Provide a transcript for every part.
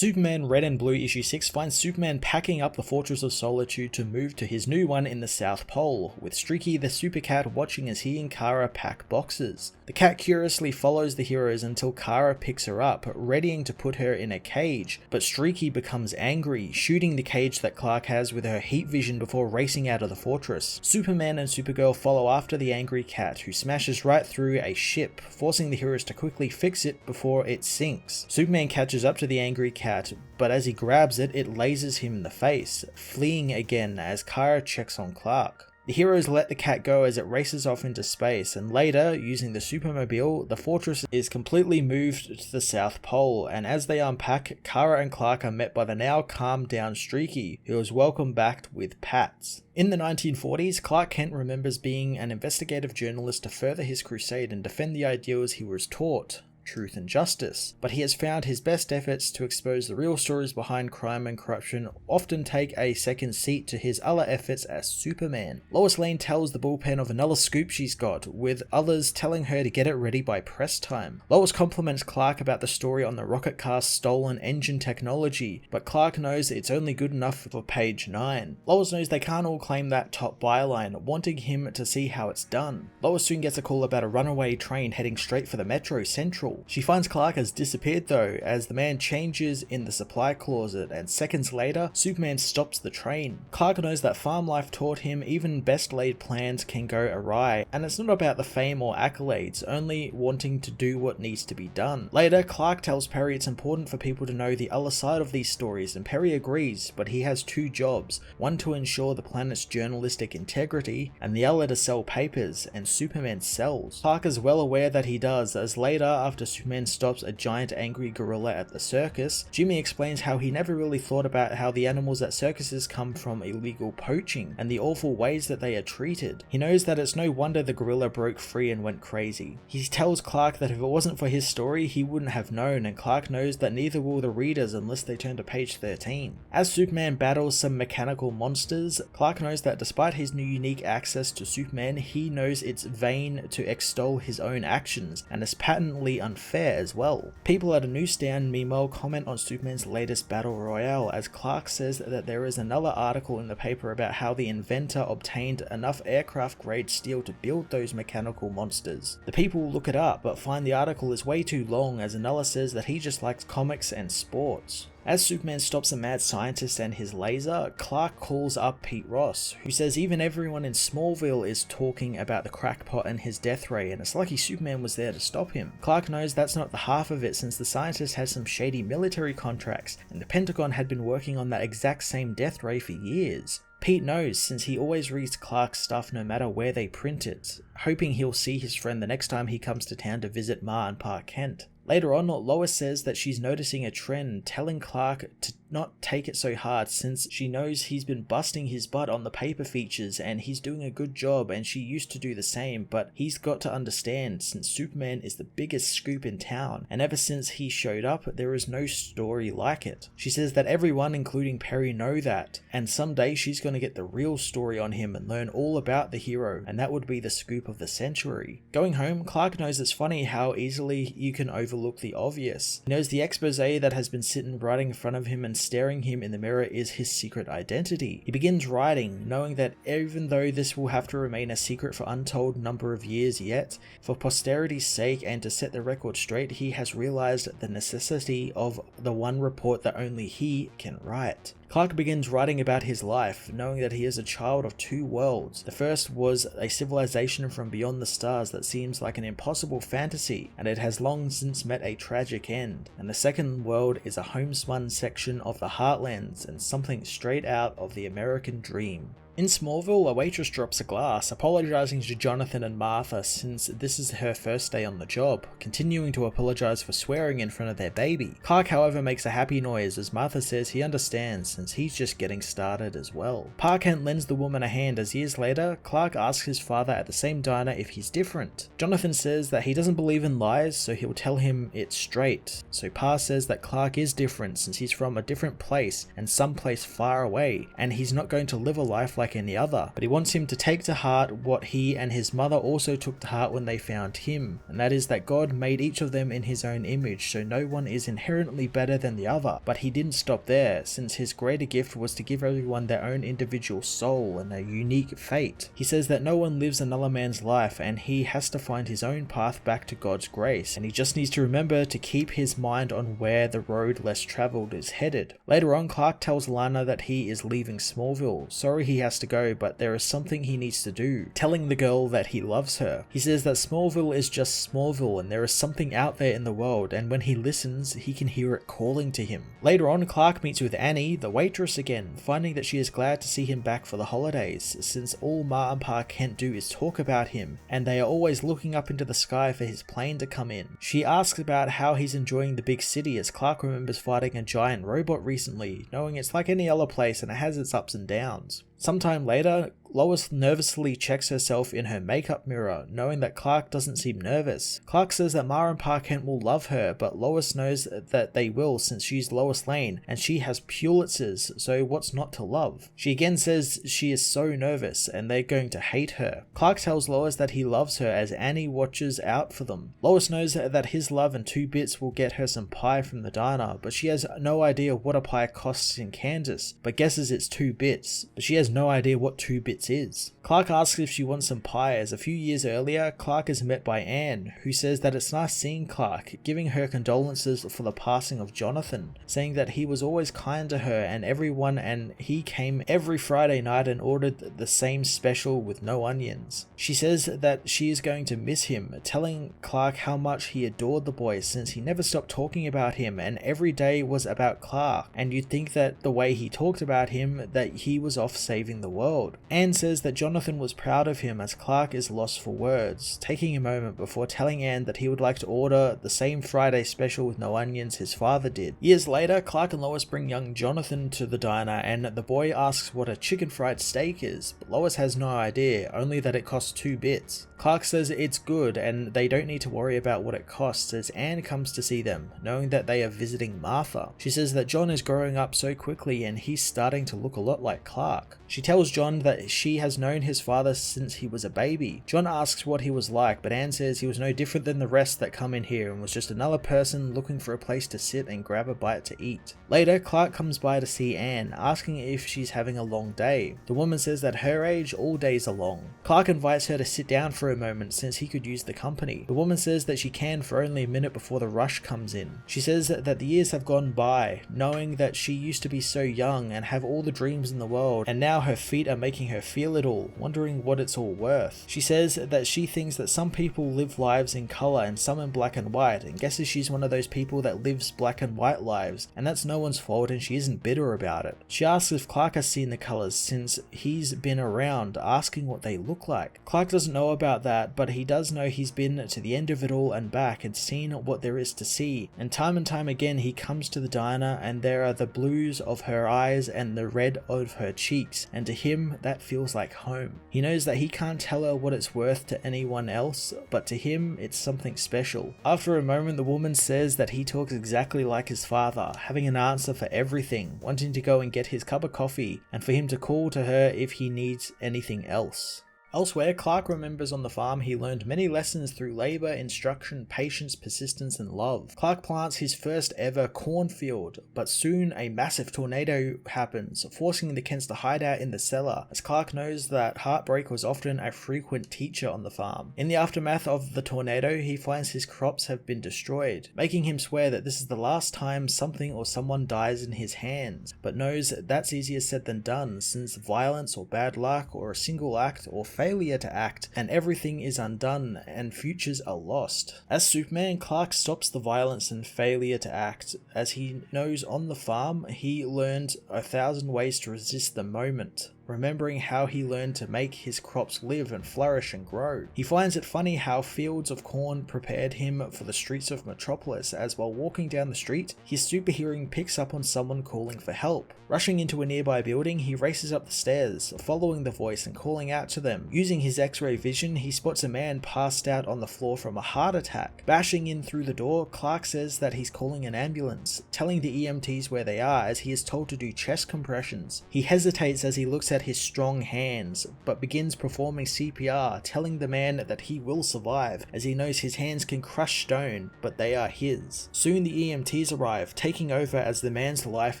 Superman Red and Blue issue 6 finds Superman packing up the Fortress of Solitude to move to his new one in the South Pole, with Streaky the Super Cat watching as he and Kara pack boxes. The cat curiously follows the heroes until Kara picks her up, readying to put her in a cage, but Streaky becomes angry, shooting the cage that Clark has with her heat vision before racing out of the fortress. Superman and Supergirl follow after the angry cat, who smashes right through a ship, forcing the heroes to quickly fix it before it sinks. Superman catches up to the angry cat, but as he grabs it, it lasers him in the face, fleeing again as Kara checks on Clark. The heroes let the cat go as it races off into space, and later, using the Supermobile, the fortress is completely moved to the South Pole, and as they unpack, Kara and Clark are met by the now calmed down Streaky, who is welcomed back with pats. In the 1940s, Clark Kent remembers being an investigative journalist to further his crusade and defend the ideals he was taught. Truth and justice, but he has found his best efforts to expose the real stories behind crime and corruption often take a second seat to his other efforts as Superman. Lois Lane tells the bullpen of another scoop she's got, with others telling her to get it ready by press time. Lois compliments Clark about the story on the rocket car's stolen engine technology, but Clark knows it's only good enough for page 9. Lois knows they can't all claim that top byline, wanting him to see how it's done. Lois soon gets a call about a runaway train heading straight for the Metro Central. She finds Clark has disappeared though, as the man changes in the supply closet, and seconds later, Superman stops the train. Clark knows that farm life taught him even best laid plans can go awry, and it's not about the fame or accolades, only wanting to do what needs to be done. Later, Clark tells Perry it's important for people to know the other side of these stories, and Perry agrees, but he has two jobs, one to ensure the planet's journalistic integrity, and the other to sell papers, and Superman sells. Clark is well aware that he does, as later, after Superman stops a giant angry gorilla at the circus, Jimmy explains how he never really thought about how the animals at circuses come from illegal poaching, and the awful ways that they are treated. He knows that it's no wonder the gorilla broke free and went crazy. He tells Clark that if it wasn't for his story, he wouldn't have known, and Clark knows that neither will the readers unless they turn to page 13. As Superman battles some mechanical monsters, Clark knows that despite his new unique access to Superman, he knows it's vain to extol his own actions, and is patently unfair as well. People at a newsstand meanwhile comment on Superman's latest battle royale, as Clark says that there is another article in the paper about how the inventor obtained enough aircraft grade steel to build those mechanical monsters. The people look it up but find the article is way too long, as Anella says that he just likes comics and sports. As Superman stops a mad scientist and his laser, Clark calls up Pete Ross, who says even everyone in Smallville is talking about the crackpot and his death ray, and it's lucky Superman was there to stop him. Clark knows that's not the half of it, since the scientist has some shady military contracts, and the Pentagon had been working on that exact same death ray for years. Pete knows, since he always reads Clark's stuff no matter where they print it, hoping he'll see his friend the next time he comes to town to visit Ma and Pa Kent. Later on, Lois says that she's noticing a trend, telling Clark to not take it so hard, since she knows he's been busting his butt on the paper features and he's doing a good job, and she used to do the same, but he's got to understand, since Superman is the biggest scoop in town, and ever since he showed up, there is no story like it. She says that everyone, including Perry, know that, and someday she's going to get the real story on him and learn all about the hero, and that would be the scoop of the century. Going home, Clark knows it's funny how easily you can overlook the obvious. He knows the expose that has been sitting right in front of him and staring him in the mirror is his secret identity. He begins writing, knowing that even though this will have to remain a secret for untold number of years yet, for posterity's sake and to set the record straight, he has realized the necessity of the one report that only he can write. Clark begins writing about his life, knowing that he is a child of two worlds. The first was a civilization from beyond the stars that seems like an impossible fantasy, and it has long since met a tragic end. And the second world is a homespun section of the Heartlands, and something straight out of the American dream. In Smallville, a waitress drops a glass, apologizing to Jonathan and Martha since this is her first day on the job, continuing to apologize for swearing in front of their baby. Clark, however, makes a happy noise as Martha says he understands since he's just getting started as well. Pa Kent lends the woman a hand as years later, Clark asks his father at the same diner if he's different. Jonathan says that he doesn't believe in lies, so he'll tell him it straight. So Pa says that Clark is different since he's from a different place and someplace far away, and he's not going to live a life like like any other, but he wants him to take to heart what he and his mother also took to heart when they found him, and that is that God made each of them in his own image, so no one is inherently better than the other. But he didn't stop there, since his greater gift was to give everyone their own individual soul and a unique fate. He says that no one lives another man's life, and he has to find his own path back to God's grace, and he just needs to remember to keep his mind on where the road less traveled is headed. Later on, Clark tells Lana that he is leaving Smallville. Sorry he has to go, but there is something he needs to do, telling the girl that he loves her. He says that Smallville is just Smallville and there is something out there in the world, and when he listens, he can hear it calling to him. Later on, Clark meets with Annie, the waitress again, finding that she is glad to see him back for the holidays, since all Ma and Pa Kent do is talk about him, and they are always looking up into the sky for his plane to come in. She asks about how he's enjoying the big city, as Clark remembers fighting a giant robot recently, knowing it's like any other place and it has its ups and downs. Sometime later, Lois nervously checks herself in her makeup mirror, knowing that Clark doesn't seem nervous. Clark says that Ma and Pa Kent will love her, but Lois knows that they will since she's Lois Lane and she has Pulitzers, so what's not to love? She again says she is so nervous and they're going to hate her. Clark tells Lois that he loves her as Annie watches out for them. Lois knows that his love and 2 bits will get her some pie from the diner, but she has no idea what a pie costs in Kansas, but guesses it's 2 bits, but she has no idea what 2 bits is. Clark asks if she wants some pie, as a few years earlier, Clark is met by Anne, who says that it's nice seeing Clark, giving her condolences for the passing of Jonathan, saying that he was always kind to her and everyone, and he came every Friday night and ordered the same special with no onions. She says that she is going to miss him, telling Clark how much he adored the boy since he never stopped talking about him and every day was about Clark, and you'd think that the way he talked about him that he was off saving the world. Anne says that Jonathan was proud of him as Clark is lost for words, taking a moment before telling Anne that he would like to order the same Friday special with no onions his father did. Years later, Clark and Lois bring young Jonathan to the diner and the boy asks what a chicken fried steak is, but Lois has no idea, only that it costs 2 bits. Clark says it's good and they don't need to worry about what it costs as Anne comes to see them, knowing that they are visiting Martha. She says that John is growing up so quickly and he's starting to look a lot like Clark. She tells John that she has known his father since he was a baby. John asks what he was like, but Anne says he was no different than the rest that come in here and was just another person looking for a place to sit and grab a bite to eat. Later, Clark comes by to see Anne, asking if she's having a long day. The woman says that her age, all days are long. Clark invites her to sit down for a moment since he could use the company. The woman says that she can for only a minute before the rush comes in. She says that the years have gone by, knowing that she used to be so young and have all the dreams in the world, and now her feet are making her feel it all, wondering what it's all worth. She says that she thinks that some people live lives in color and some in black and white, and guesses she's one of those people that lives black and white lives, and that's no one's fault and she isn't bitter about it. She asks if Clark has seen the colors since he's been around, asking what they look like. Clark doesn't know about that, but he does know he's been to the end of it all and back and seen what there is to see, and time again he comes to the diner and there are the blues of her eyes and the red of her cheeks, and to him that feels like home. He knows that he can't tell her what it's worth to anyone else, but to him it's something special. After a moment, the woman says that he talks exactly like his father, having an answer for everything, wanting to go and get his cup of coffee and for him to call to her if he needs anything else. Elsewhere, Clark remembers on the farm he learned many lessons through labor, instruction, patience, persistence, and love. Clark plants his first ever cornfield, but soon a massive tornado happens, forcing the Kents to hide out in the cellar, as Clark knows that heartbreak was often a frequent teacher on the farm. In the aftermath of the tornado, he finds his crops have been destroyed, making him swear that this is the last time something or someone dies in his hands, but knows that's easier said than done, since violence or bad luck or a single act or failure to act, and everything is undone and futures are lost. As Superman, Clark stops the violence and failure to act, as he knows on the farm he learned 1,000 ways to resist the moment, remembering how he learned to make his crops live and flourish and grow. He finds it funny how fields of corn prepared him for the streets of Metropolis, as while walking down the street, his super hearing picks up on someone calling for help. Rushing into a nearby building, he races up the stairs, following the voice and calling out to them. Using his X-ray vision, he spots a man passed out on the floor from a heart attack. Bashing in through the door, Clark says that he's calling an ambulance, telling the EMTs where they are as he is told to do chest compressions. He hesitates as he looks at at his strong hands, but begins performing CPR, telling the man that he will survive, as he knows his hands can crush stone, but they are his. Soon the EMTs arrive, taking over as the man's life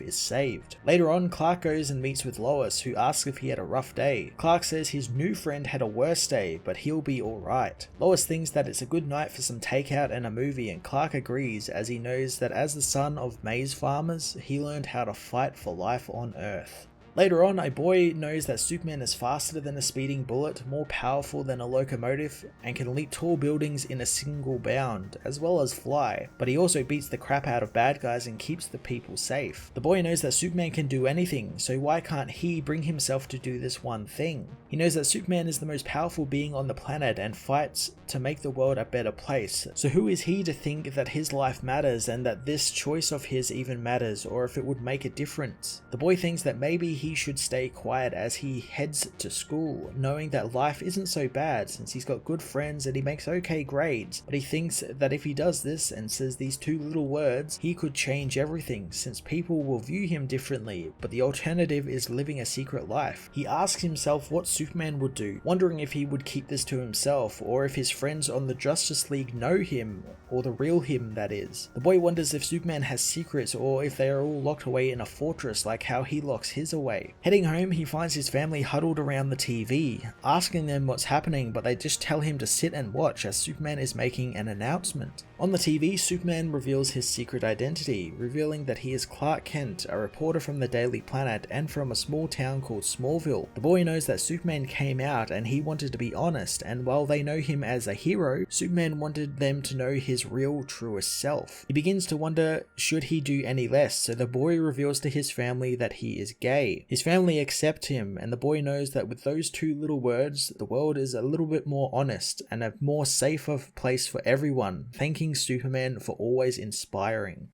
is saved. Later on, Clark goes and meets with Lois, who asks if he had a rough day. Clark says his new friend had a worse day, but he'll be alright. Lois thinks that it's a good night for some takeout and a movie, and Clark agrees, as he knows that as the son of maize farmers, he learned how to fight for life on Earth. Later on, a boy knows that Superman is faster than a speeding bullet, more powerful than a locomotive, and can leap tall buildings in a single bound, as well as fly, but he also beats the crap out of bad guys and keeps the people safe. The boy knows that Superman can do anything, so why can't he bring himself to do this one thing? He knows that Superman is the most powerful being on the planet and fights to make the world a better place, so who is he to think that his life matters and that this choice of his even matters, or if it would make a difference? The boy thinks that maybe he should stay quiet as he heads to school, knowing that life isn't so bad since he's got good friends and he makes okay grades, but he thinks that if he does this and says these two little words, he could change everything since people will view him differently, but the alternative is living a secret life. He asks himself what Superman would do, wondering if he would keep this to himself or if his friends on the Justice League know him, or the real him that is. The boy wonders if Superman has secrets or if they are all locked away in a fortress like how he locks his away. Heading home, he finds his family huddled around the TV, asking them what's happening, but they just tell him to sit and watch as Superman is making an announcement. On the TV, Superman reveals his secret identity, revealing that he is Clark Kent, a reporter from the Daily Planet and from a small town called Smallville. The boy knows that Superman came out and he wanted to be honest, and while they know him as a hero, Superman wanted them to know his real, truest self. He begins to wonder, should he do any less, so the boy reveals to his family that he is gay. His family accept him, and the boy knows that with those two little words, the world is a little bit more honest and a more safer place for everyone, thanking Superman for always inspiring.